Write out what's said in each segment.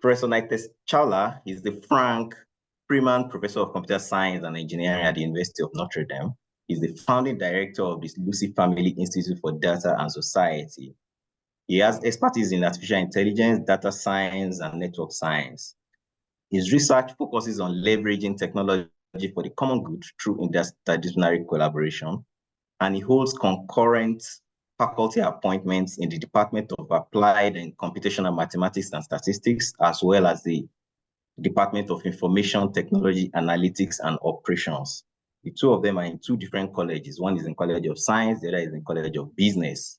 Professor Nitesh Chawla is the Frank Freeman Professor of Computer Science and Engineering at the University of Notre Dame. He's the founding director of the Lucy Family Institute for Data and Society. He has expertise in artificial intelligence, data science, and network science. His research focuses on leveraging technology for the common good through interdisciplinary collaboration, and he holds concurrent faculty appointments in the Department of Applied and Computational Mathematics and Statistics, as well as the Department of Information Technology, Analytics, and Operations. The two of them are in two different colleges. One is in College of Science, the other is in College of Business.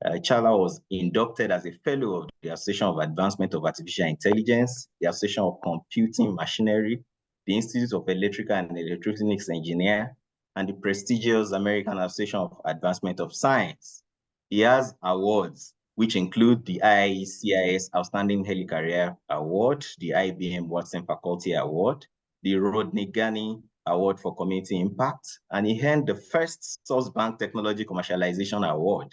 Chawla was inducted as a fellow of the Association of Advancement of Artificial Intelligence, the Association of Computing Machinery, the Institute of Electrical and Electronics Engineer, and the prestigious American Association of Advancement of Science. He has awards, which include the IIE-CIS Outstanding Early Career Award, the IBM Watson Faculty Award, the Rodney Gani Award for Community Impact, and he earned the first SourceBank Technology Commercialization Award,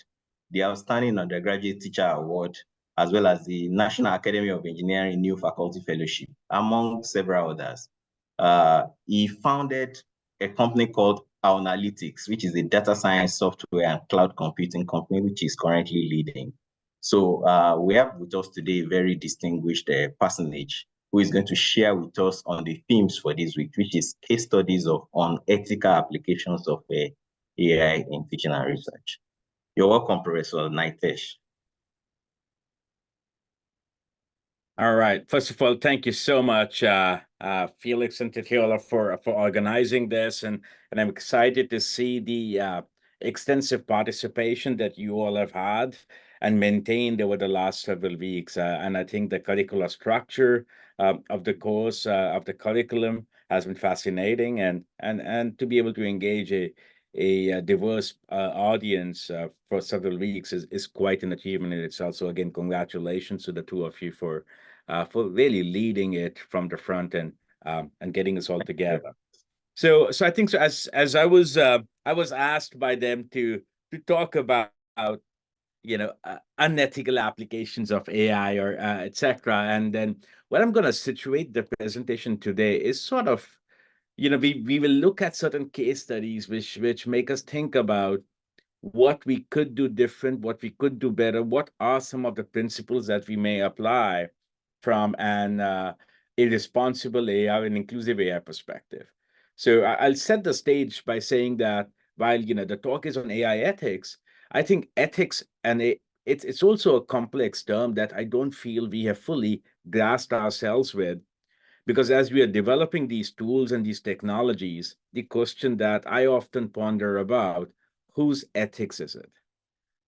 the Outstanding Undergraduate Teacher Award, as well as the National Academy of Engineering New Faculty Fellowship, among several others. He founded a company called Unethical, which is a data science software and cloud computing company, which is currently leading. So we have with us today a very distinguished personage who is going to share with us on the themes for this week, which is case studies of unethical applications of AI in teaching and research. You're welcome, Professor Nitesh. All right. First of all, thank you so much, Felix and Chawla, for organizing this, and I'm excited to see the extensive participation that you all have had and maintained over the last several weeks. And I think the curricular structure of the course, of the curriculum, has been fascinating, and to be able to engage a diverse audience for several weeks is quite an achievement in itself. So again, congratulations to the two of you for really leading it from the front and getting us all together. So I think so as I was asked by them to talk about unethical applications of AI or etc. And then what I'm going to situate the presentation today is sort of, we will look at certain case studies which make us think about what we could do different, what we could do better, what are some of the principles that we may apply from an irresponsible AI and inclusive AI perspective. So I'll set the stage by saying that while the talk is on AI ethics, I think ethics and it's also a complex term that I don't feel we have fully grasped ourselves with. Because as we are developing these tools and these technologies, the question that I often ponder about, whose ethics is it?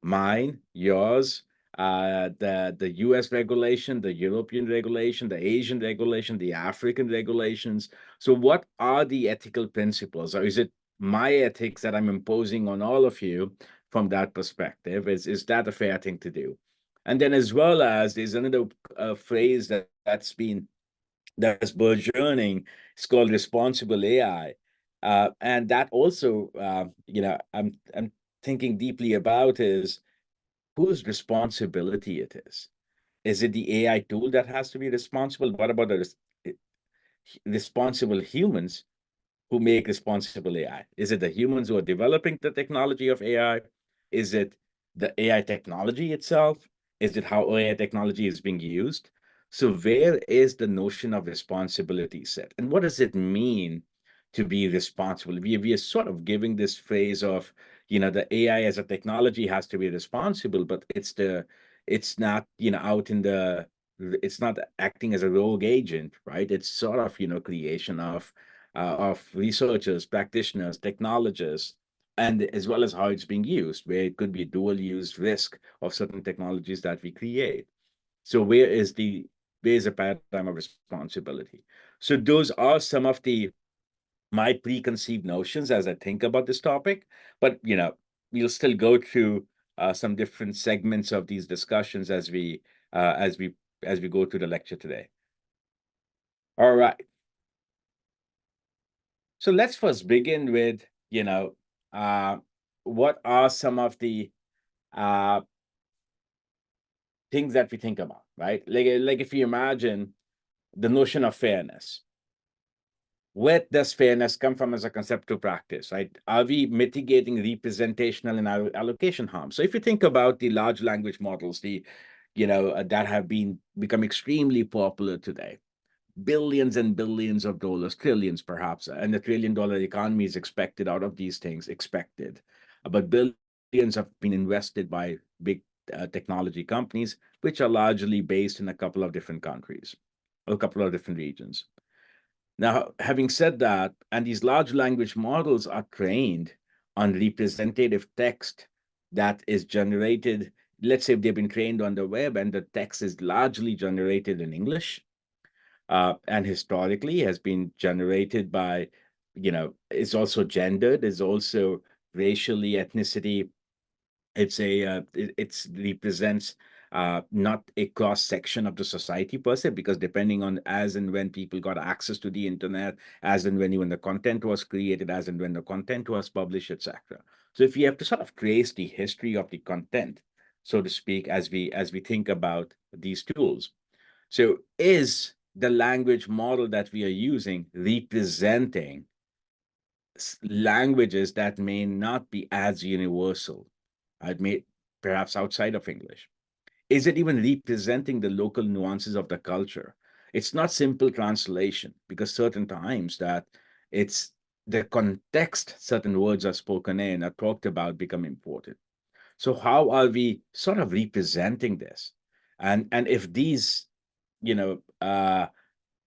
Mine, yours, the US regulation, the European regulation, the Asian regulation, the African regulations. So what are the ethical principles? Or is it my ethics that I'm imposing on all of you from that perspective? Is that a fair thing to do? And then as well as there's another phrase that's burgeoning. It's called responsible AI. And that also, I'm thinking deeply about is whose responsibility it is. Is it the AI tool that has to be responsible? What about the responsible humans who make responsible AI? Is it the humans who are developing the technology of AI? Is it the AI technology itself? Is it how AI technology is being used? So where is the notion of responsibility set? And what does it mean to be responsible? We are sort of giving this phrase of, the AI as a technology has to be responsible, but it's not, out in the, it's not acting as a rogue agent, right? It's sort of, creation of researchers, practitioners, technologists, and as well as how it's being used, where it could be a dual use risk of certain technologies that we create. So where's a paradigm of responsibility? So those are some of my preconceived notions as I think about this topic, but we'll still go through some different segments of these discussions as we go through the lecture today. All right. So let's first begin with what are some of the things that we think about, right? Like if you imagine the notion of fairness, where does fairness come from as a concept to practice, right? Are we mitigating representational and allocation harm? So if you think about the large language models, that have become extremely popular today, billions and billions of dollars, trillions perhaps, and the $1 trillion economy is expected out of these things, but billions have been invested by big technology companies, which are largely based in a couple of different countries, a couple of different regions. Now, having said that, and these large language models are trained on representative text that is generated, let's say they've been trained on the web and the text is largely generated in English, and historically has been generated by, it's also gendered, is also racially, ethnicity. It represents not a cross section of the society per se, because depending on as and when people got access to the internet, as and when even the content was created, as and when the content was published, etc. So if you have to sort of trace the history of the content, so to speak, as we think about these tools. So is the language model that we are using representing languages that may not be as universal, may perhaps outside of English? Is it even representing the local nuances of the culture? It's not simple translation, because certain times that it's the context certain words are spoken in, are talked about, become important. So how are we sort of representing this? And if these, you know, uh,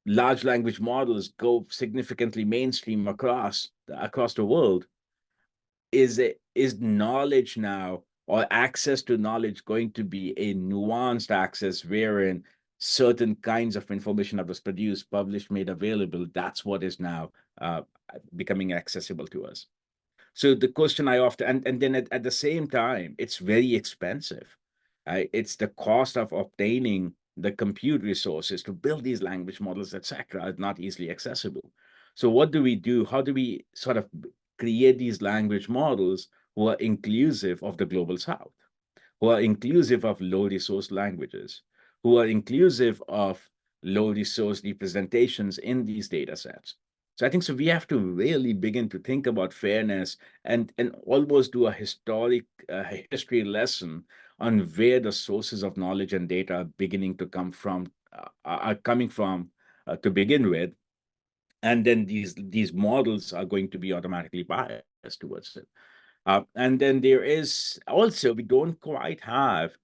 large language models go significantly mainstream across the world, is knowledge now, or access to knowledge, going to be a nuanced access wherein certain kinds of information that was produced, published, made available, that's what is now becoming accessible to us? So the question I often, and then at the same time, it's very expensive. It's the cost of obtaining the compute resources to build these language models, etc., is not easily accessible. So what do we do? How do we sort of create these language models who are inclusive of the global South, who are inclusive of low resource languages, who are inclusive of low resource representations in these data sets? So I think so we have to really begin to think about fairness and almost do a history lesson on where the sources of knowledge and data are beginning to come from, are coming from, to begin with, and then these models are going to be automatically biased towards it. And then there is also, we don't quite have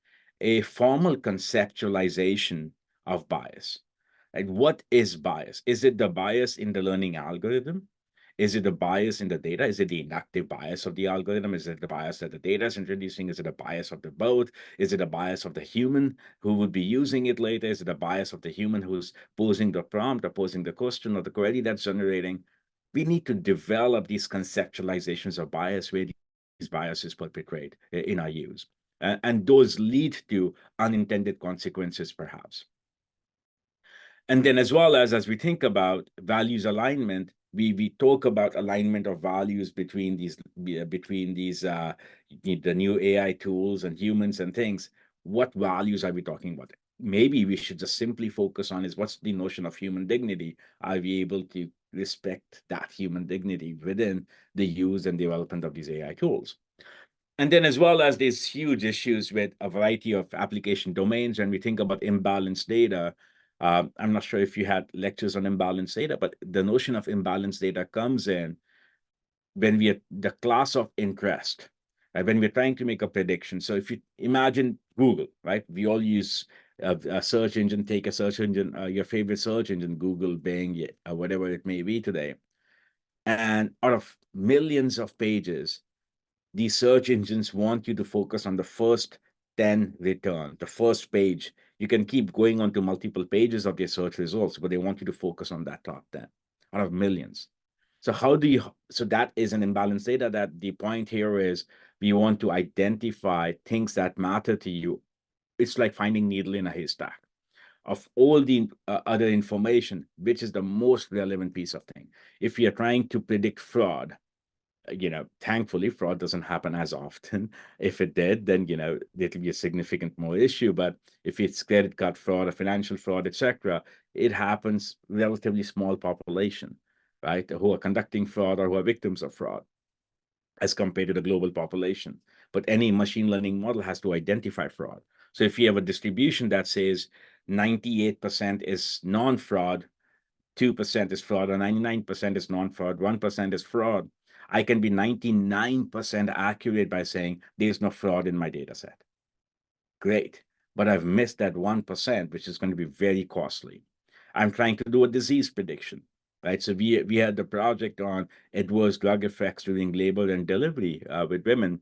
a formal conceptualization of bias. Like, what is bias? Is it the bias in the learning algorithm? Is it the bias in the data? Is it the inductive bias of the algorithm? Is it the bias that the data is introducing? Is it a bias of the both? Is it a bias of the human who would be using it later? Is it a bias of the human who's posing the prompt or posing the question or the query that's generating? We need to develop these conceptualizations of bias where these biases perpetrate in our use. And those lead to unintended consequences, perhaps. And then, as well as we think about values alignment, we talk about alignment of values between the new AI tools and humans and things. What values are we talking about? Maybe we should just simply focus on is what's the notion of human dignity? Are we able to respect that human dignity within the use and development of these AI tools? And then, as well as these huge issues with a variety of application domains, when we think about imbalanced data, I'm not sure if you had lectures on imbalanced data, but the notion of imbalanced data comes in when we are the class of interest, right? When we're trying to make a prediction. So if you imagine Google, right? We all use a search engine, take a search engine, your favorite search engine, Google, Bing, whatever it may be today. And out of millions of pages, these search engines want you to focus on the first 10 return, the first page. You can keep going on to multiple pages of their search results, but they want you to focus on that top 10 out of millions. So so that is an imbalanced data. That the point here is we want to identify things that matter to you. It's like finding needle in a haystack. Of all the other information, which is the most relevant piece of thing? If we are trying to predict fraud, Thankfully, fraud doesn't happen as often. If it did, then, it'll be a significant more issue. But if it's credit card fraud or financial fraud, etc., it happens relatively small population, right, who are conducting fraud or who are victims of fraud as compared to the global population. But any machine learning model has to identify fraud. So if you have a distribution that says 98% is non-fraud, 2% is fraud, or 99% is non-fraud, 1% is fraud, I can be 99% accurate by saying there's no fraud in my data set. Great. But I've missed that 1%, which is going to be very costly. I'm trying to do a disease prediction, right? So we had the project on adverse drug effects during labor and delivery with women,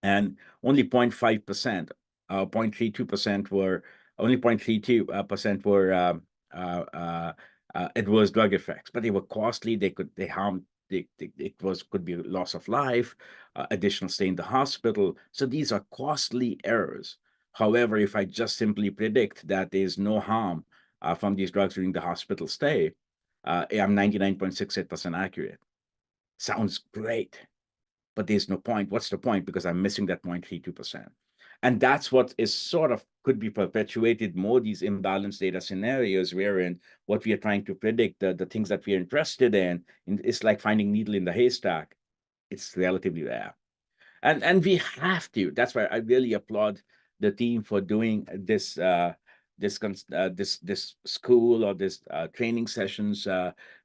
and only 0.5%, 0.32% were only 0.32% were adverse drug effects, but they were costly. They harmed. Could be loss of life, additional stay in the hospital. So these are costly errors. However, if I just simply predict that there's no harm from these drugs during the hospital stay, I'm 99.68% accurate. Sounds great, but there's no point. What's the point? Because I'm missing that 0.32%. And that's what is sort of could be perpetuated more, these imbalanced data scenarios wherein what we are trying to predict, the things that we are interested in, it's like finding needle in the haystack. It's relatively rare. And we have to. That's why I really applaud the team for doing this school or this training sessions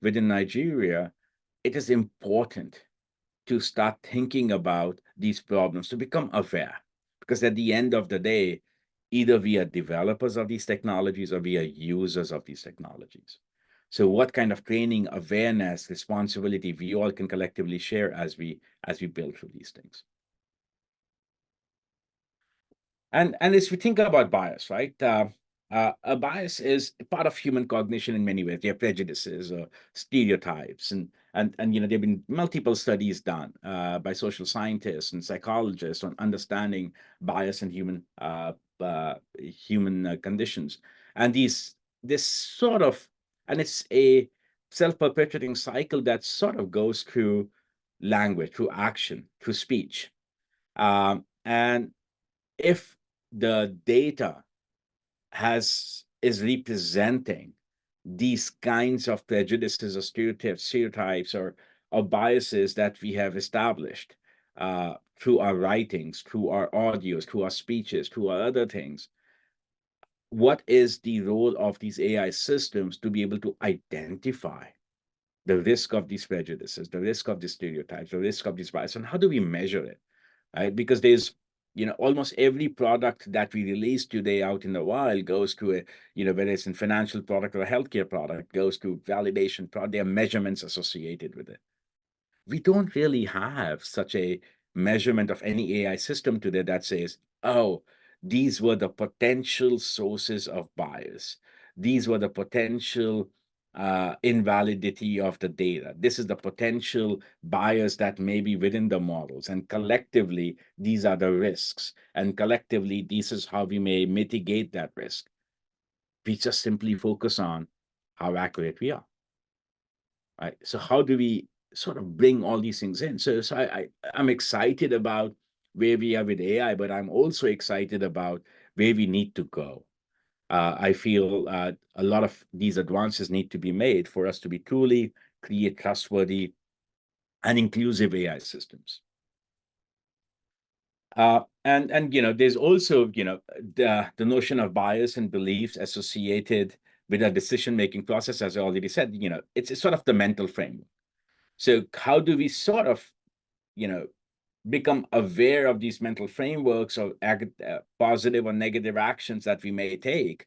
within Nigeria. It is important to start thinking about these problems, to become aware. Because at the end of the day, either we are developers of these technologies or we are users of these technologies. So what kind of training, awareness, responsibility we all can collectively share as we build through these things. And as we think about bias, right? A bias is part of human cognition in many ways. They are prejudices or stereotypes, and there have been multiple studies done by social scientists and psychologists on understanding bias in human conditions. And this sort of, and it's a self-perpetuating cycle that sort of goes through language, through action, through speech. And if the data is representing these kinds of prejudices or stereotypes or biases that we have established through our writings, through our audios, through our speeches, through our other things, what is the role of these AI systems to be able to identify the risk of these prejudices, the risk of these stereotypes, the risk of these biases, and how do we measure it? Right? Because there's almost every product that we release today out in the wild goes to whether it's in financial product or a healthcare product, goes to validation product. There are measurements associated with it. We don't really have such a measurement of any AI system today that says, oh, these were the potential sources of bias. These were the potential invalidity of the data. This is the potential bias that may be within the models. And collectively, these are the risks. And collectively, this is how we may mitigate that risk. We just simply focus on how accurate we are. Right? So how do we sort of bring all these things in? So I'm excited about where we are with AI, but I'm also excited about where we need to go. I feel a lot of these advances need to be made for us to be truly create trustworthy and inclusive AI systems. And there's also the notion of bias and beliefs associated with a decision-making process, as I already said. It's sort of the mental framework. So how do we sort of become aware of these mental frameworks of positive or negative actions that we may take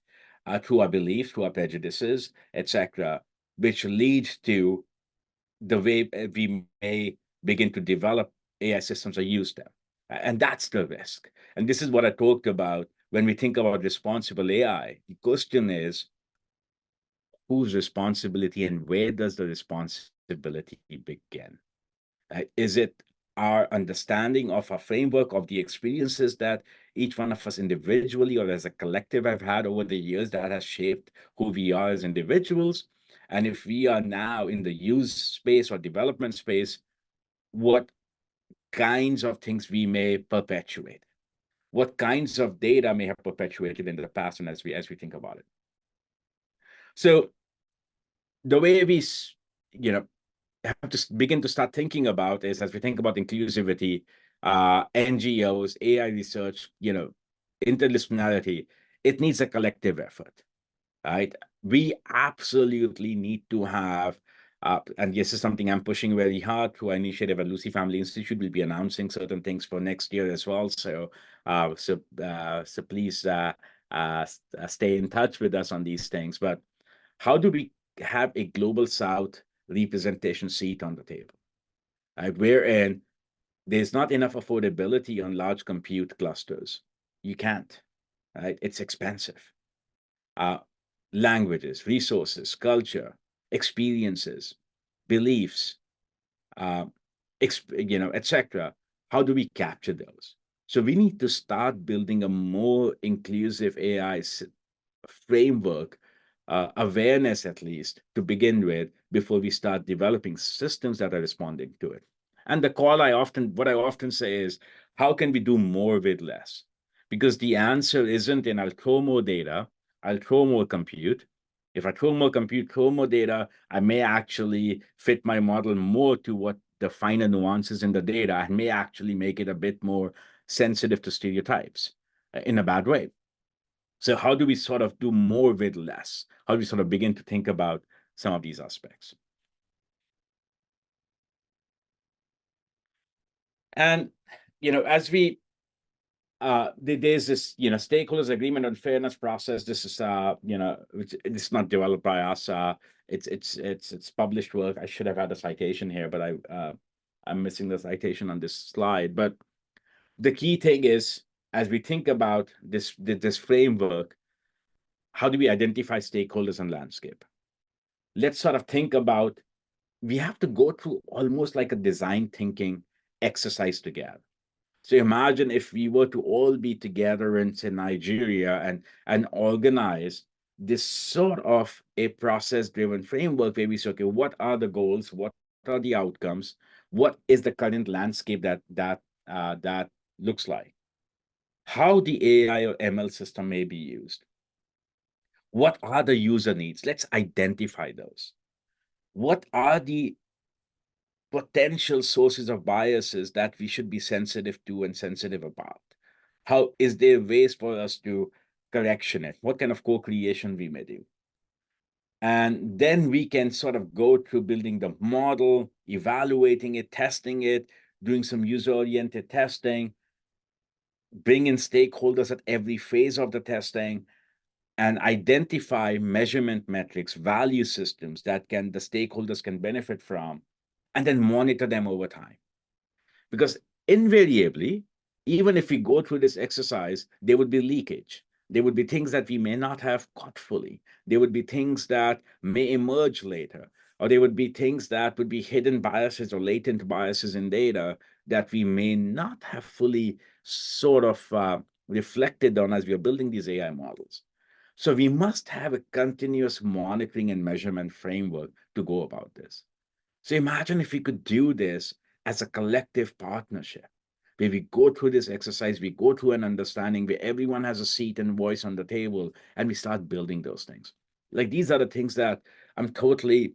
through our beliefs, through our prejudices, etc., which leads to the way we may begin to develop AI systems or use them. And that's the risk. And this is what I talked about when we think about responsible AI. The question is, whose responsibility and where does the responsibility begin? Is it our understanding of our framework, of the experiences that each one of us individually or as a collective have had over the years that has shaped who we are as individuals? And if we are now in the use space or development space, what kinds of things we may perpetuate, what kinds of data may have perpetuated in the past, and as we think about it. So the way we, have to begin to start thinking about is, as we think about inclusivity, NGOs, AI research, interdisciplinarity, it needs a collective effort, right? We absolutely need to have, and this is something I'm pushing very hard through our initiative at Lucy Family Institute. We'll be announcing certain things for next year as well. So please stay in touch with us on these things. But how do we have a global South representation seat on the table, right? Wherein there's not enough affordability on large compute clusters. You can't, right? It's expensive. Uh, Languages, resources, culture, experiences, beliefs, uh, etc. How do we capture those? So we need to start building a more inclusive AI framework, awareness at least to begin with, before we start developing systems that are responding to it. And what I often say is, how can we do more with less? Because the answer isn't in I'll throw more data, I'll throw more compute. If I throw more compute, throw more data, I may actually fit my model more to what the finer nuances in the data, and may actually make it a bit more sensitive to stereotypes in a bad way. So how do we sort of do more with less? How do we sort of begin to think about some of these aspects? And as we there's this stakeholders agreement on fairness process. This is it's not developed by us. It's published work. I should have had a citation here, but I'm missing the citation on this slide. But the key thing is, as we think about this framework, how do we identify stakeholders and landscape? Let's sort of think about, we have to go through almost like a design thinking exercise together. So imagine if we were to all be together in, say, Nigeria, and organize this sort of a process-driven framework where we say, okay, what are the goals? What are the outcomes? What is the current landscape that looks like? How the AI or ML system may be used? What are the user needs? Let's identify those. What are the potential sources of biases that we should be sensitive to and sensitive about? How is there ways for us to correction it? What kind of co-creation we may do? And then we can sort of go through building the model, evaluating it, testing it, doing some user-oriented testing, bring in stakeholders at every phase of the testing, and identify measurement metrics, value systems that the stakeholders can benefit from, and then monitor them over time. Because invariably, even if we go through this exercise, there would be leakage. There would be things that we may not have caught fully. There would be things that may emerge later, or there would be things that would be hidden biases or latent biases in data that we may not have fully sort of reflected on as we are building these AI models. So we must have a continuous monitoring and measurement framework to go about this. So imagine if we could do this as a collective partnership, where we go through this exercise, we go through an understanding where everyone has a seat and voice on the table, and we start building those things. Like, these are the things that I'm totally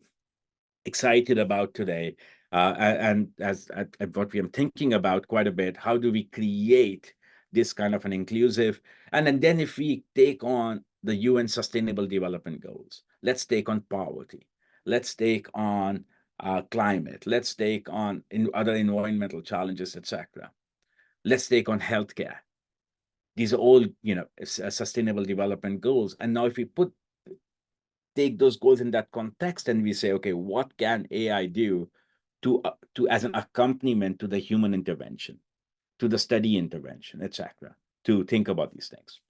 excited about today. And as at what we are thinking about quite a bit, how do we create this kind of an inclusive? And then if we take on the UN Sustainable Development Goals, let's take on poverty, let's take on climate, let's take on other environmental challenges, etc. Let's take on healthcare. These are all, sustainable development goals. And now if we take those goals in that context, and we say, okay, what can AI do to as an accompaniment to the human intervention, to the study intervention, etc., to think about these things.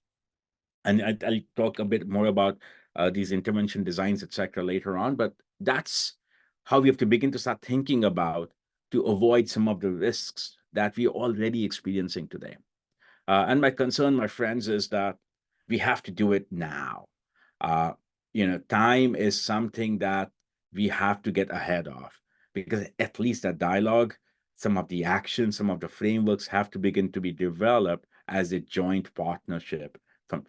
And I'll talk a bit more about these intervention designs, etc., later on. But that's how we have to begin to start thinking about, to avoid some of the risks that we're already experiencing today. And my concern, my friends, is that we have to do it now. Time is something that we have to get ahead of, because at least that dialogue some of the actions, some of the frameworks have to begin to be developed as a joint partnership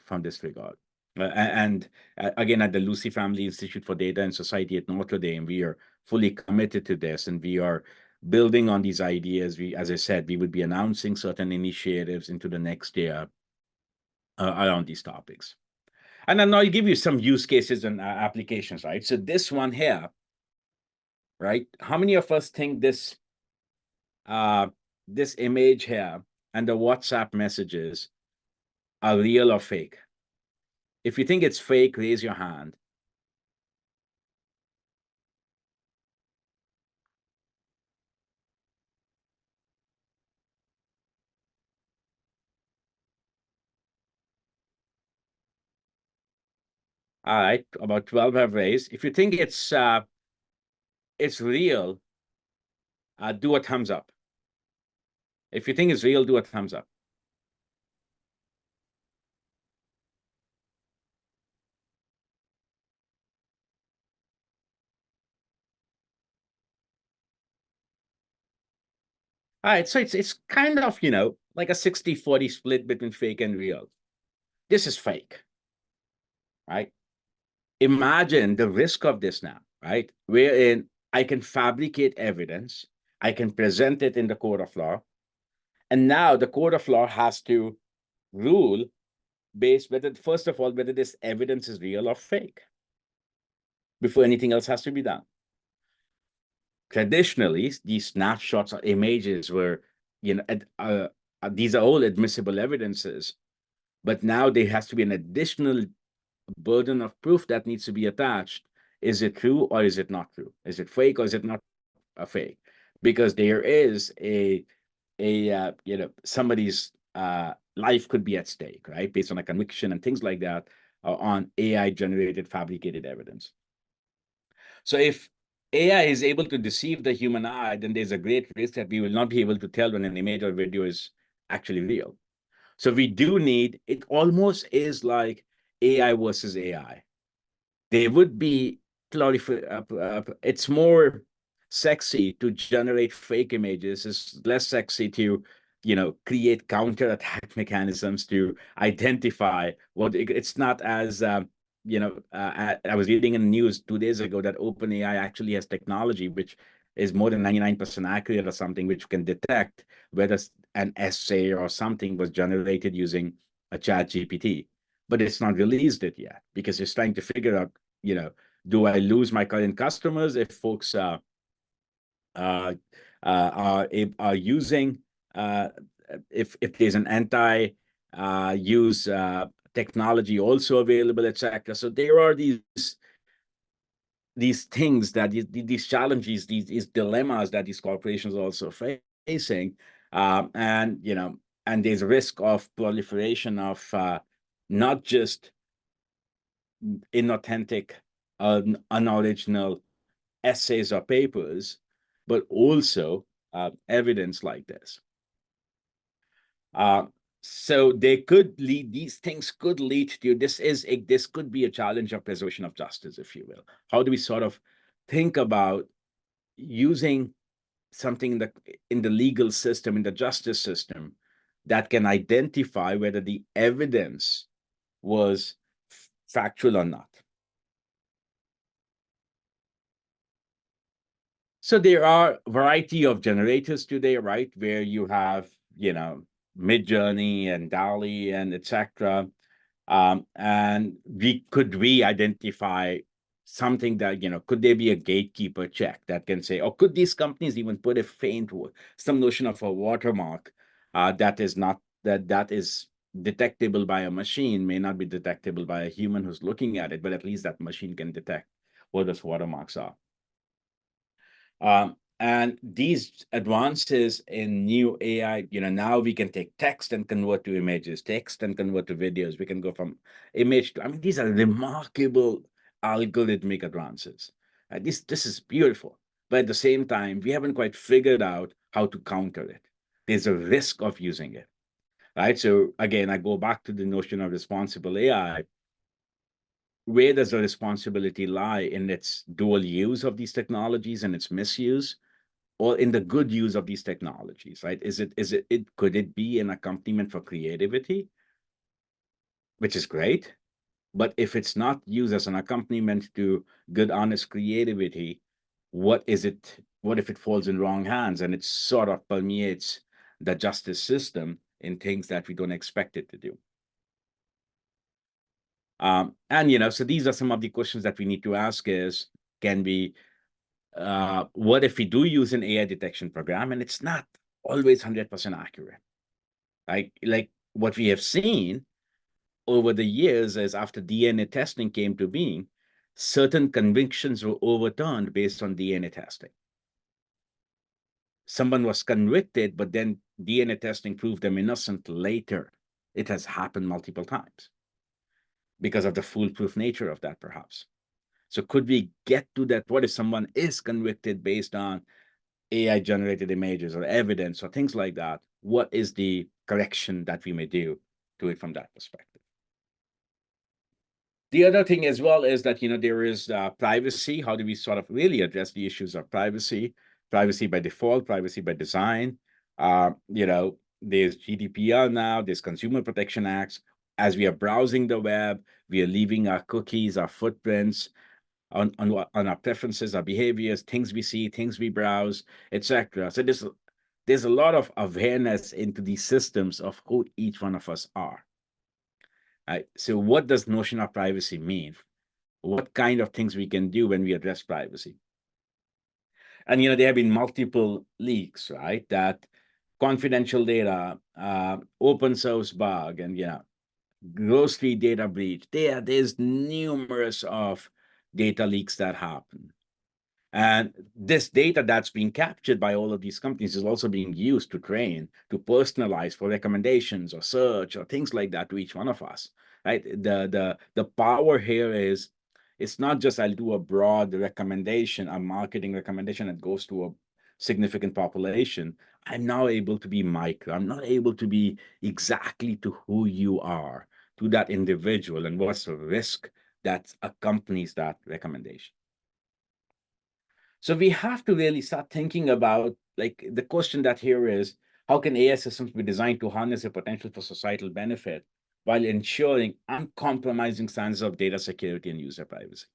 from this regard. Again, at the Lucy Family Institute for Data and Society at Notre Dame, we are fully committed to this, and we are building on these ideas. As I said, we would be announcing certain initiatives into the next year around these topics. And then I'll give you some use cases and applications, right? So this one here, right? How many of us think this this image here and the WhatsApp messages are real or fake? If you think it's fake, raise your hand. All right, about 12 have raised. If you think it's real, do a thumbs up. If you think it's real, do a thumbs up. All right, so it's kind of, you know, like a 60-40 split between fake and real. This is fake, right? Imagine the risk of this now, right? Wherein I can fabricate evidence, I can present it in the court of law, and now the court of law has to rule based whether, first of all, whether this evidence is real or fake before anything else has to be done. Traditionally, these snapshots or images were, you know, these are all admissible evidences, but now there has to be an additional burden of proof that needs to be attached. Is it true or is it not true? Is it fake or is it not a fake? Because there is a you know, somebody's life could be at stake, right? Based on a conviction and things like that on AI generated fabricated evidence. So if AI is able to deceive the human eye, then there's a great risk that we will not be able to tell when an image or video is actually real. So we do need, it almost is like AI versus AI. They would be it's more sexy to generate fake images. It's less sexy to, you know, create counter-attack mechanisms to identify what it's not as you know, I was reading in the news 2 days ago that OpenAI actually has technology which is more than 99% accurate or something, which can detect whether an essay or something was generated using a chat GPT, but it's not released it yet because it's trying to figure out, you know, do I lose my current customers if folks uh, are using if there's an anti use technology also available, etc. So there are these things that these challenges, these dilemmas that these corporations are also facing, and you know, and there's a risk of proliferation of not just inauthentic, unoriginal essays or papers, but also evidence like this. So they could lead, these things could lead to, this could be a challenge of preservation of justice, if you will. How do we sort of think about using something in the legal system, in the justice system, that can identify whether the evidence was factual or not? So there are a variety of generators today, right? Where you have, you know, Midjourney and DALL-E and etc. And could we identify something that, you know, could there be a gatekeeper check that can say, or could these companies even put a faint, some notion of a watermark that is not, that is detectable by a machine, may not be detectable by a human who's looking at it, but at least that machine can detect what those watermarks are. And these advances in new AI, you know, now we can take text and convert to images, text and convert to videos. We can go from image to, I mean, these are remarkable algorithmic advances. This is beautiful. But at the same time, we haven't quite figured out how to counter it. There's a risk of using it, right? So again, I go back to the notion of responsible AI. Where does the responsibility lie in its dual use of these technologies and its misuse? or in the good use of these technologies, right? Could it be an accompaniment for creativity, which is great? But if it's not used as an accompaniment to good, honest creativity, what is it? What if it falls in wrong hands and it sort of permeates the justice system in things that we don't expect it to do? And so these are some of the questions that we need to ask: is can we what if we do use an AI detection program and it's not always 100% accurate? Like what we have seen over the years is, after DNA testing came to being, certain convictions were overturned based on DNA testing. Someone was convicted, but then DNA testing proved them innocent later. It has happened multiple times because of the foolproof nature of that, perhaps. So could we get to that? What if someone is convicted based on AI generated images or evidence or things like that? What is the correction that we may do to it from that perspective? The other thing as well is that, there is privacy. How do we sort of really address the issues of privacy? Privacy by default, privacy by design. There's GDPR now, there's Consumer Protection Acts. As we are browsing the web, we are leaving our cookies, our footprints on our preferences, our behaviors, things we see, things we browse, etc. So there's a lot of awareness into these systems of who each one of us are. Right? So what does notion of privacy mean? What kind of things we can do when we address privacy? And there have been multiple leaks, right? That confidential data, open source bug, and grocery data breach. There's numerous of data leaks that happen. And this data that's being captured by all of these companies is also being used to train, to personalize for recommendations or search or things like that to each one of us, right? The power here is, it's not just I'll do a broad recommendation, a marketing recommendation that goes to a significant population. I'm now able to be micro. I'm not able to be exactly to who you are, to that individual, and what's the risk that accompanies that recommendation. So we have to really start thinking about, like, the question that here is, how can AI systems be designed to harness the potential for societal benefit while ensuring uncompromising standards of data security and user privacy?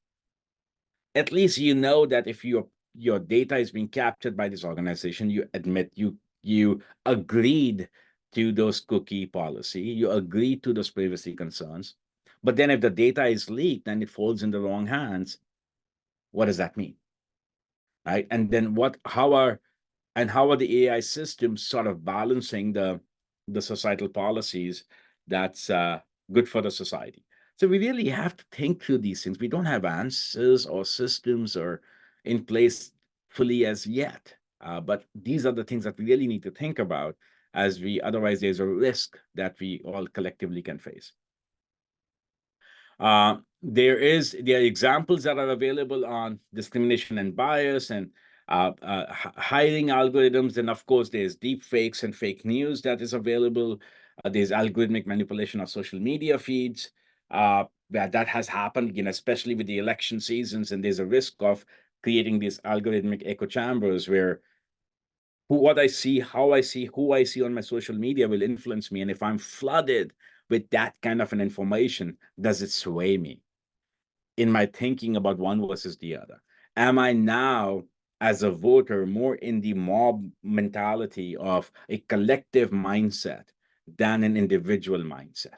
At least that if your data is being captured by this organization, you admit you agreed to those cookie policy, you agreed to those privacy concerns. But then if the data is leaked and it falls in the wrong hands, what does that mean? Right? And then how are the AI systems sort of balancing the societal policies that's good for the society? So we really have to think through these things. We don't have answers or systems or in place fully as yet, but these are the things that we really need to think about, otherwise there's a risk that we all collectively can face. There are examples that are available on discrimination and bias and hiring algorithms. And of course, there's deep fakes and fake news that is available. There's algorithmic manipulation of social media feeds. That has happened, especially with the election seasons. And there's a risk of creating these algorithmic echo chambers where what I see, how I see, who I see on my social media will influence me. And if I'm flooded with that kind of an information, does it sway me in my thinking about one versus the other? Am I now, as a voter, more in the mob mentality of a collective mindset than an individual mindset,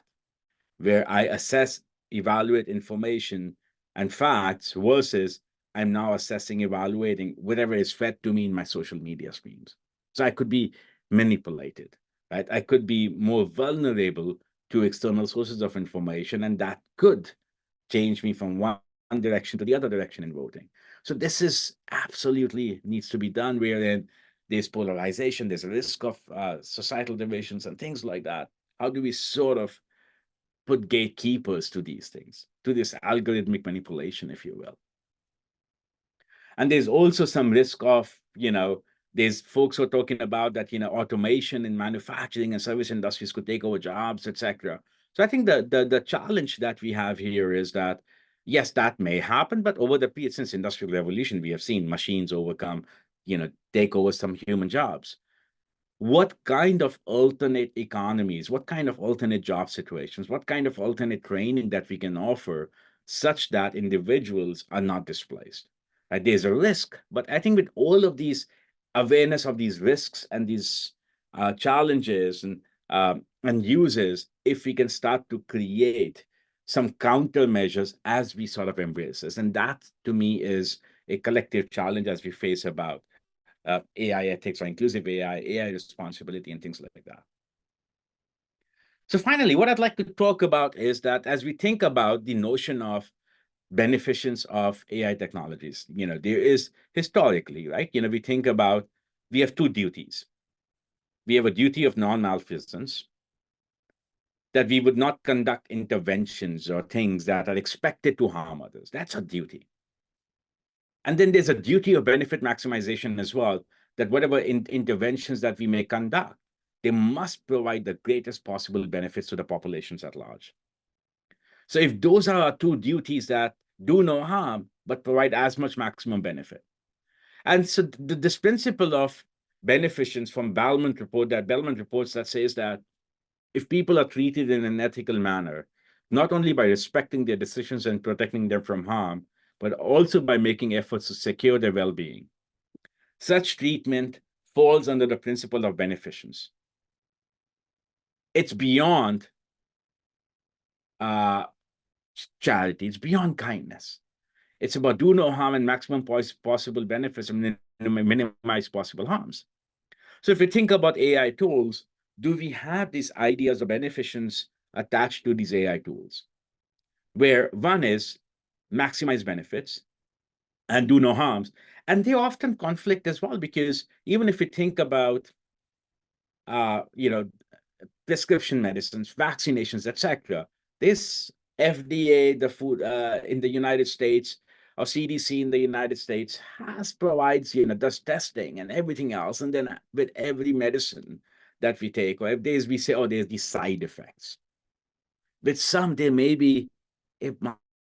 where I assess, evaluate information and facts versus I'm now assessing, evaluating whatever is fed to me in my social media streams? So I could be manipulated, right? I could be more vulnerable to external sources of information, and that could change me from one direction to the other direction in voting. So this is absolutely needs to be done, wherein there's polarization, there's a risk of societal divisions and things like that. How do we sort of put gatekeepers to these things, to this algorithmic manipulation, if you will? And there's also some risk of, there's folks who are talking about that, automation in manufacturing and service industries could take over jobs, etc. So I think the challenge that we have here is that, yes, that may happen, but over the period since Industrial Revolution, we have seen machines overcome take over some human jobs. What kind of alternate economies, what kind of alternate job situations, what kind of alternate training that we can offer such that individuals are not displaced? Right? There's a risk, but I think with all of these awareness of these risks and these challenges and uses, if we can start to create some countermeasures as we sort of embrace this, and that to me is a collective challenge as we face about AI ethics or inclusive AI responsibility, and things like that. So finally, what I'd like to talk about is that as we think about the notion of beneficence of AI technologies, there is historically, right? We think about, we have two duties. We have a duty of non-malfeasance, that we would not conduct interventions or things that are expected to harm others. That's a duty. And then there's a duty of benefit maximization as well, that whatever interventions that we may conduct, they must provide the greatest possible benefits to the populations at large. So if those are our two duties that do no harm, but provide as much maximum benefit. And so this principle of beneficence from Bellman reports that says that if people are treated in an ethical manner, not only by respecting their decisions and protecting them from harm, but also by making efforts to secure their well-being, such treatment falls under the principle of beneficence. It's beyond charity. It's beyond kindness. It's about do no harm and maximum possible benefits and minimize possible harms. So if we think about AI tools, do we have these ideas of beneficence attached to these AI tools? Where one is maximize benefits and do no harms. And they often conflict as well, because even if we think about, prescription medicines, vaccinations, etc., this FDA, the food in the United States, or CDC in the United States provides, does testing and everything else. And then with every medicine that we take, or if we say, oh, there's these side effects. With some, there may be a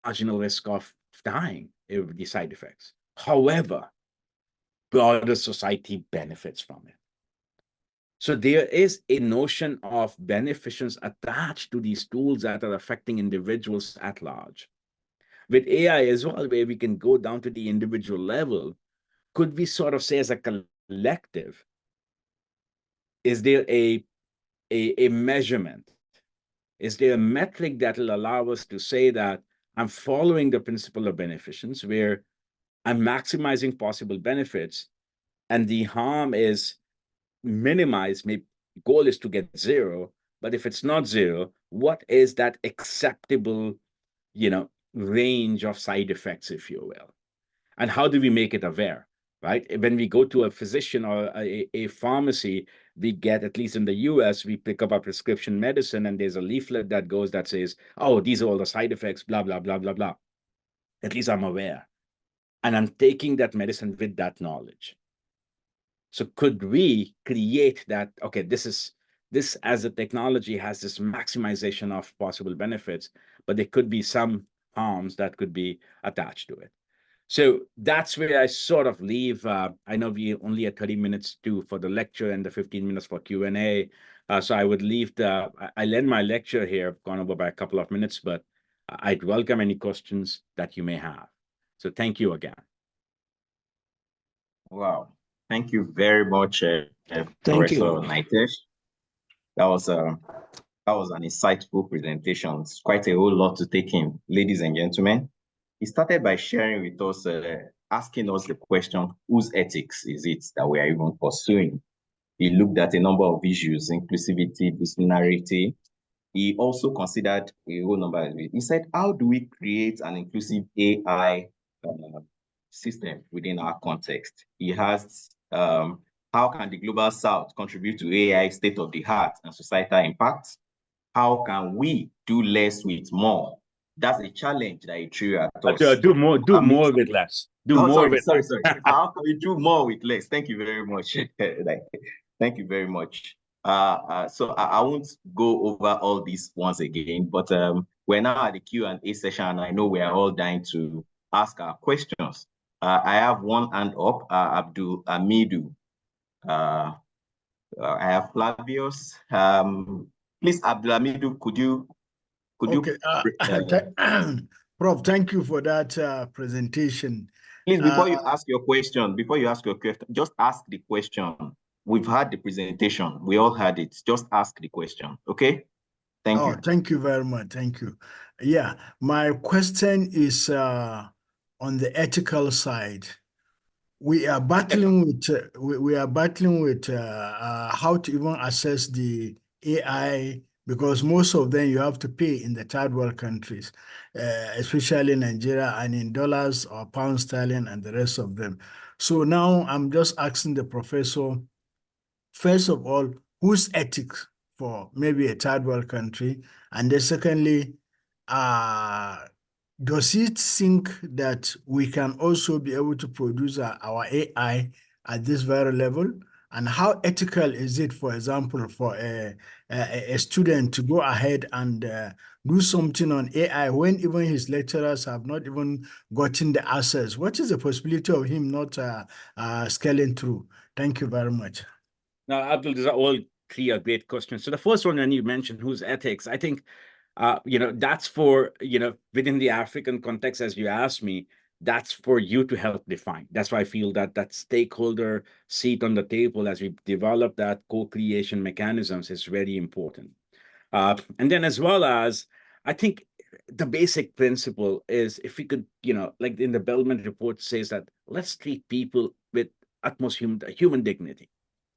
marginal risk of dying with these side effects. However, broader society benefits from it. So there is a notion of beneficence attached to these tools that are affecting individuals at large. With AI as well, where we can go down to the individual level, could we sort of say as a collective, is there a measurement? Is there a metric that will allow us to say that I'm following the principle of beneficence, where I'm maximizing possible benefits and the harm is minimized? Maybe goal is to get zero, but if it's not zero, what is that acceptable, range of side effects, if you will? And how do we make it aware, right? When we go to a physician or a pharmacy, we get, at least in the US, we pick up a prescription medicine and there's a leaflet that goes that says, oh, these are all the side effects, blah, blah, blah, blah, blah. At least I'm aware. And I'm taking that medicine with that knowledge. So could we create that, okay, this as a technology has this maximization of possible benefits, but there could be some harms that could be attached to it. So that's where I sort of leave. I know we only had 30 minutes for the lecture and the 15 minutes for Q&A. So I would leave I'll end my lecture here. I've gone over by a couple of minutes, but I'd welcome any questions that you may have. So thank you again. Wow. Thank you very much, Professor Nitesh. That was an insightful presentation. It's quite a whole lot to take in, ladies and gentlemen. He started by sharing with us, asking us the question, whose ethics is it that we are even pursuing? He looked at a number of issues, inclusivity, disciplinarity. He also considered a whole number of it. He said, how do we create an inclusive AI system within our context? He asked, how can the Global South contribute to AI state of the art and societal impact? How can we do less with more? That's a challenge that he threw at us. Do more with less. Sorry. How can we do more with less? Thank you very much. Thank you very much. So I won't go over all these once again, but we're now at the Q&A session, and I know we are all dying to ask our questions. I have one hand up, Abdul Amidu. I have Flavius. Please, Abdul Amidu, could you Okay, Prof, thank you for that presentation. please, before you ask your question, just ask the question. We've had the presentation. We all had it. Just ask the question. Okay? Thank you. Thank you very much. Thank you. Yeah, my question is on the ethical side. We are battling with how to even assess the AI, because most of them you have to pay in the third world countries, especially Nigeria, and in dollars or pound sterling and the rest of them. So now I'm just asking the professor, first of all, whose ethics for maybe a third world country? And then secondly, uh, does it think that we can also be able to produce our AI at this very level? And how ethical is it, for example, for a student to go ahead and do something on AI when even his lecturers have not even gotten the access? What is the possibility of him not scaling through? Thank you very much. Now, Abdul, these are all three are great questions. So the first one, when you mentioned whose ethics, I think, that's for, within the African context, as you asked me, that's for you to help define. That's why I feel that that stakeholder seat on the table as we develop that co-creation mechanisms is very important. And then as well as, I think the basic principle is if we could, like in the Bellman report says that let's treat people with utmost human dignity,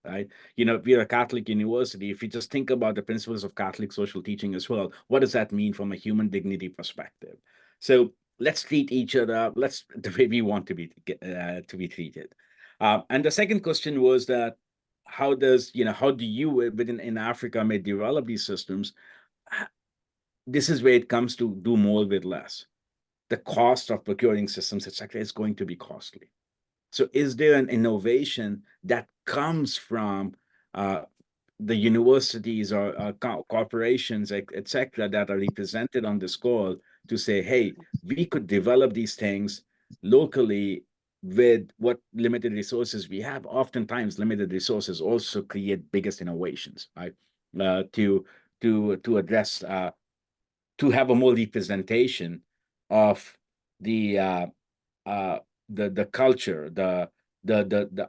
right? We're a Catholic university. If you just think about the principles of Catholic social teaching as well, what does that mean from a human dignity perspective? So let's treat each other, let's the way we want to be treated. And the second question was that how do you within in Africa may develop these systems? This is where it comes to do more with less. The cost of procuring systems, etc., is going to be costly. So is there an innovation that comes from the universities or corporations, etc., that are represented on this call to say, hey, we could develop these things locally with what limited resources we have? Oftentimes, limited resources also create biggest innovations, right? To address to have a more representation of the the culture, the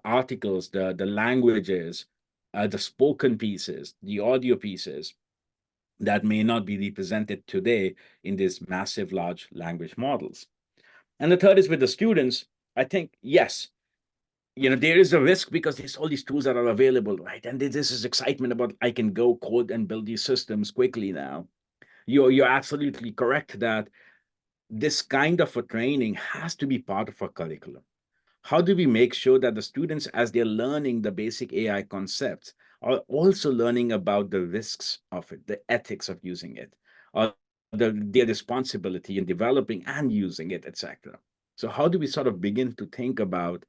articles, the languages, the spoken pieces, the audio pieces that may not be represented today in these massive large language models. And the third is with the students. I think, yes, there is a risk because there's all these tools that are available, right? And this is excitement about I can go code and build these systems quickly now. You're absolutely correct that this kind of a training has to be part of our curriculum. How do we make sure that the students, as they're learning the basic AI concepts, are also learning about the risks of it, the ethics of using it, or their responsibility in developing and using it, etc. So how do we sort of begin to think about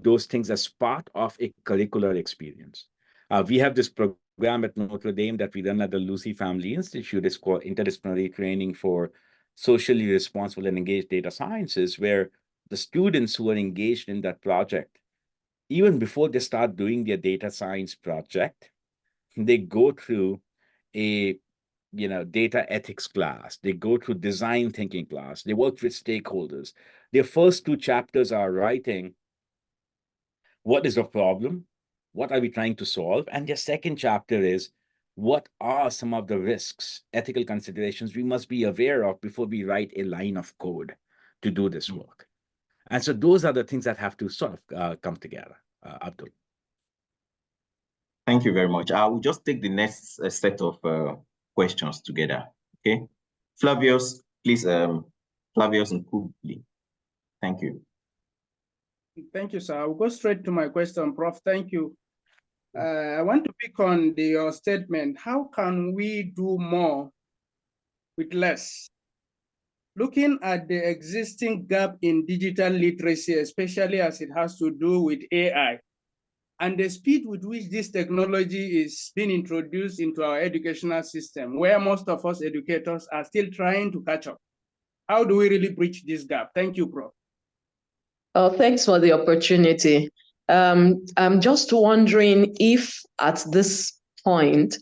those things as part of a curricular experience? We have this program at Notre Dame that we run at the Lucy Family Institute. It's called Interdisciplinary Training for Socially Responsible and Engaged Data Sciences, where the students who are engaged in that project, even before they start doing their data science project, they go through a data ethics class, they go through design thinking class, they work with stakeholders. Their first two chapters are writing what is the problem, what are we trying to solve, and their second chapter is what are some of the risks, ethical considerations we must be aware of before we write a line of code to do this work. And so those are the things that have to sort of come together, Abdul. Thank you very much. I will just take the next set of questions together. Okay, Flavius, please, Flavius and Kubli. Thank you. Thank you, sir. I'll go straight to my question, Prof. Thank you. I want to pick on your statement. How can we do more with less? Looking at the existing gap in digital literacy, especially as it has to do with AI, and the speed with which this technology is being introduced into our educational system, where most of us educators are still trying to catch up. How do we really bridge this gap? Thank you, Prof. Thanks for the opportunity. I'm just wondering if at this point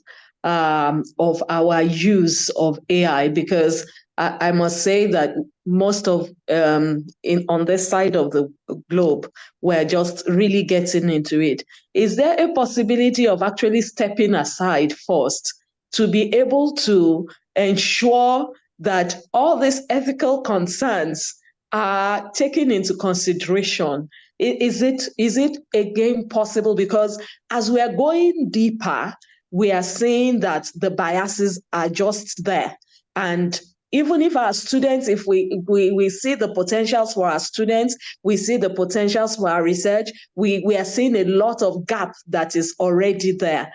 of our use of AI, because I must say that most of on this side of the globe, we're just really getting into it. Is there a possibility of actually stepping aside first to be able to ensure that all these ethical concerns are taken into consideration? Is it again possible? Because as we are going deeper, we are seeing that the biases are just there. And even if our students, if we see the potentials for our students, we see the potentials for our research, we are seeing a lot of gap that is already there.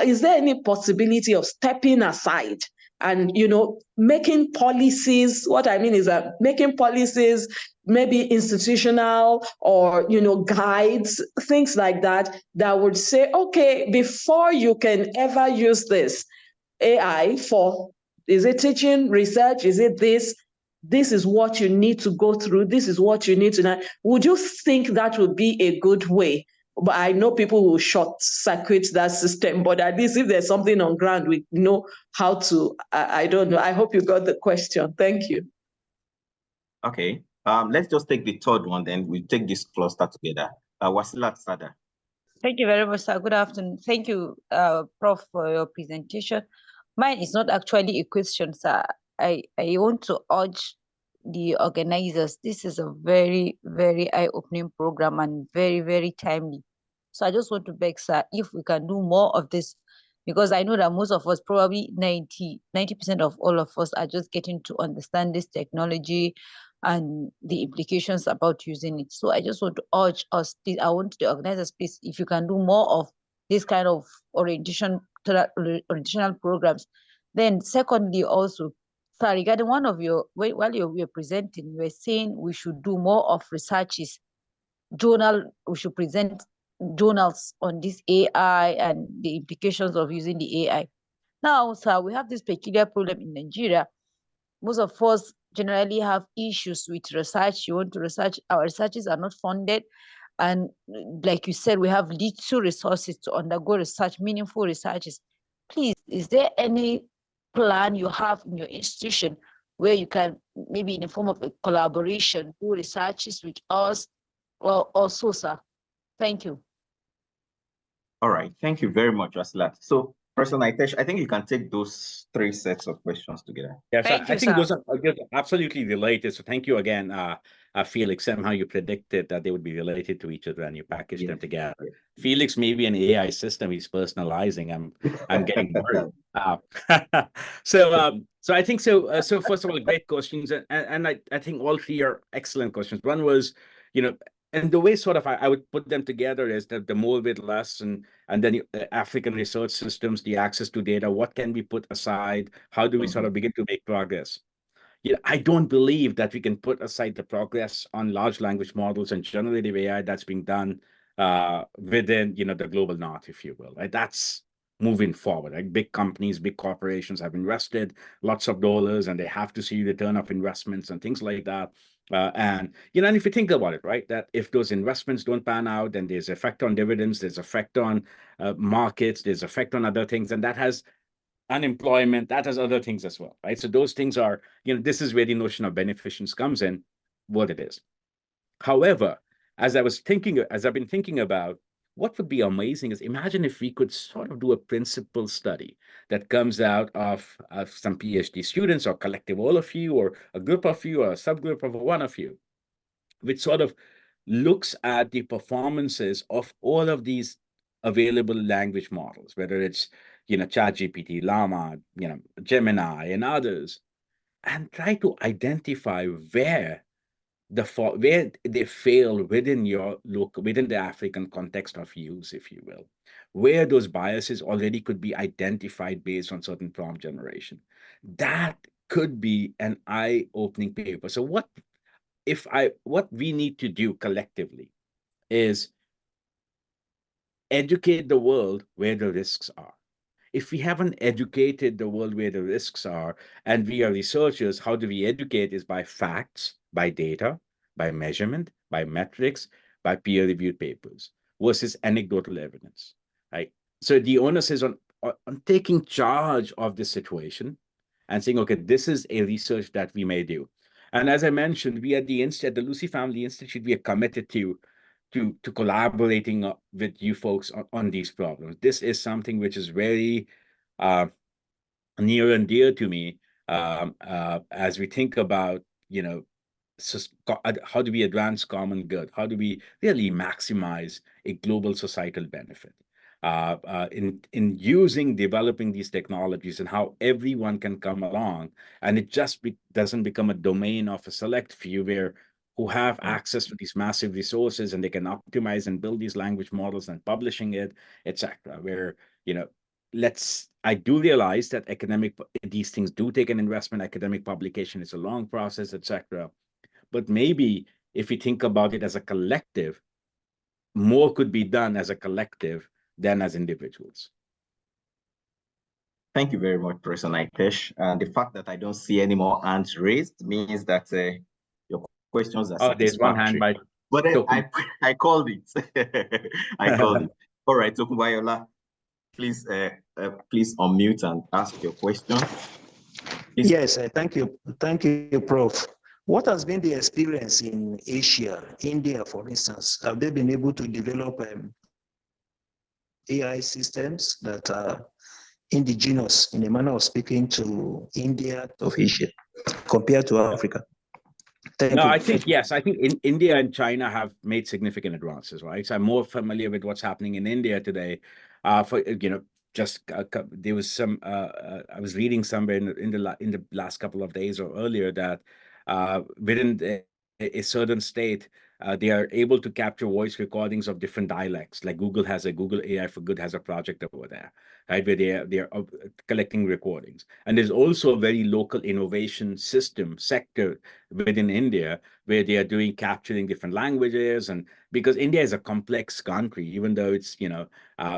Is there any possibility of stepping aside and making policies? What I mean is that making policies, maybe institutional or guides, things like that, that would say, okay, before you can ever use this AI for, is it teaching, research, is it this is what you need to go through, this is what you need to know. Would you think that would be a good way? But I know people will short circuit that system, but at least if there's something on ground, we know how to. I don't know. I hope you got the question. Thank you. Okay. Let's just take the third one, then we take this cluster together. Wasila Sada. Thank you very much, sir. Good afternoon. Thank you, Prof, for your presentation. Mine is not actually a question, sir. I want to urge the organizers. This is a very, very eye-opening program and very, very timely. So I just want to beg, sir, if we can do more of this, because I know that most of us, probably 90% of all of us, are just getting to understand this technology and the implications about using it. So I just want to urge us, I want the organizers, please, if you can do more of this kind of orientational programs. Then secondly, also, sir, regarding one of your, while you were presenting, you were saying we should do more of researches, we should present journals on this AI and the implications of using the AI. Now, sir, we have this peculiar problem in Nigeria. Most of us generally have issues with research. You want to research, our researches are not funded. And like you said, we have little resources to undergo research, meaningful researches. Please, is there any plan you have in your institution where you can, maybe in the form of a collaboration, do researches with us or also, sir? Thank you. All right. Thank you very much, Wasila. So, Professor Nitesh, I think you can take those three sets of questions together. Yes, Thank I you, think sir. those are absolutely related. So thank you again, Felix. Somehow you predicted that they would be related to each other and you packaged them together. Yes. Felix may be an AI system he's personalizing. I'm getting worried. So I think so. So first of all, great questions, and I think all three are excellent questions. One was, and the way sort of I would put them together is that the more with less, and then African research systems, the access to data, what can be put aside? How do we sort of begin to make progress? I don't believe that we can put aside the progress on large language models and generative AI that's being done within, the global north, if you will. Right? That's moving forward. Like big companies, big corporations have invested lots of dollars, and they have to see return of investments and things like that. And if you think about it, right, that if those investments don't pan out, then there's effect on dividends, there's effect on markets, there's effect on other things, and that has unemployment, that has other things as well, right? So those things are, this is where the notion of beneficence comes in, what it is. However, as I've been thinking about, what would be amazing is, imagine if we could sort of do a principal study that comes out of some PhD students, or collective all of you, or a group of you, or a subgroup of one of you, which sort of looks at the performances of all of these available language models, whether it's, ChatGPT, Llama, Gemini, and others, and try to identify where they fail within within the African context of use, if you will, where those biases already could be identified based on certain prompt generation. That could be an eye-opening paper. So what we need to do collectively is educate the world where the risks are. If we haven't educated the world where the risks are, and we are researchers, how do we educate? Is by facts, by data, by measurement, by metrics, by peer-reviewed papers versus anecdotal evidence, right? So the onus is on taking charge of this situation and saying, okay, this is a research that we may do. And as I mentioned, we at the Lucy Family Institute, we are committed to collaborating with you folks on these problems. This is something which is very near and dear to me as we think about, how do we advance common good? How do we really maximize a global societal benefit? In using developing these technologies and how everyone can come along, and it just doesn't become a domain of a select few who have access to these massive resources and they can optimize and build these language models and publishing it, etc. Where I do realize that these things do take an investment. Academic publication is a long process, etc. But maybe if we think about it as a collective, more could be done as a collective than as individuals. Thank you very much, Professor Nitesh. The fact that I don't see any more hands raised means that your questions are satisfactory. There's one hand by... But I called it. I called it. All right, Tokunbayola, please unmute and ask your question. Please. Yes, thank you. Thank you, Prof. What has been the experience in Asia, India, for instance? Have they been able to develop AI systems that are indigenous, in a manner of speaking, to India, of Asia, compared to Africa? Thank you. I think, yes, I think India and China have made significant advances, right? So I'm more familiar with what's happening in India today. There was some, I was reading somewhere in the last couple of days or earlier that within a certain state, they are able to capture voice recordings of different dialects. Like Google AI for Good has a project over there, right, where they are collecting recordings. And there's also a very local innovation sector within India where they are capturing different languages. And because India is a complex country, even though it's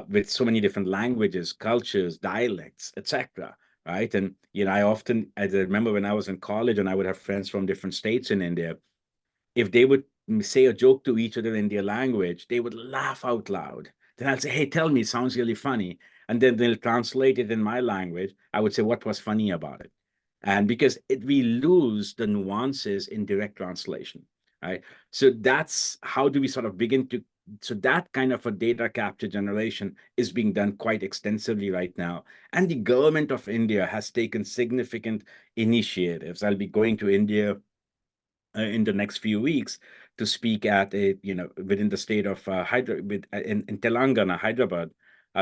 with so many different languages, cultures, dialects, etc. Right. And I remember when I was in college and I would have friends from different states in India, if they would say a joke to each other in their language, they would laugh out loud. Then I'll say, hey, tell me, it sounds really funny. And then they'll translate it in my language. I would say, what was funny about it? And because we lose the nuances in direct translation, right? So that's how do we sort of begin to, so that kind of a data capture generation is being done quite extensively right now. And the government of India has taken significant initiatives. I'll be going to India in the next few weeks to speak at within the state of in Telangana, Hyderabad,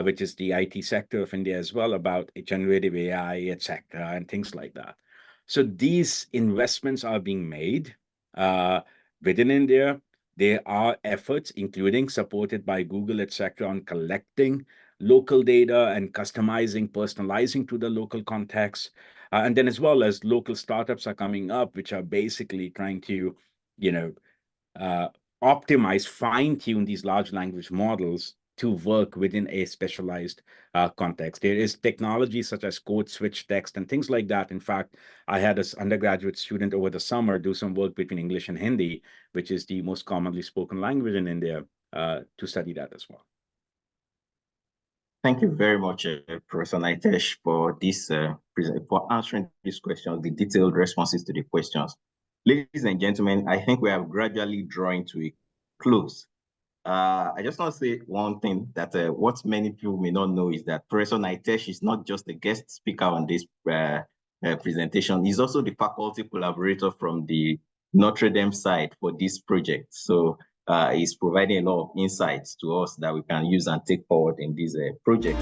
which is the IT sector of India as well, about generative AI, etc., and things like that. So these investments are being made within India. There are efforts, including supported by Google, etc., on collecting local data and customizing, personalizing to the local context. And then as well as local startups are coming up, which are basically trying to, optimize, fine-tune these large language models to work within a specialized context. There is technology such as code switch text and things like that. In fact, I had an undergraduate student over the summer do some work between English and Hindi, which is the most commonly spoken language in India, to study that as well. Thank you very much, Professor Nitesh, for for answering these questions, the detailed responses to the questions. Ladies and gentlemen, I think we are gradually drawing to a close. I just want to say one thing that what many people may not know is that Professor Nitesh is not just a guest speaker on this presentation. He's also the faculty collaborator from the Notre Dame side for this project. So he's providing a lot of insights to us that we can use and take forward in this project.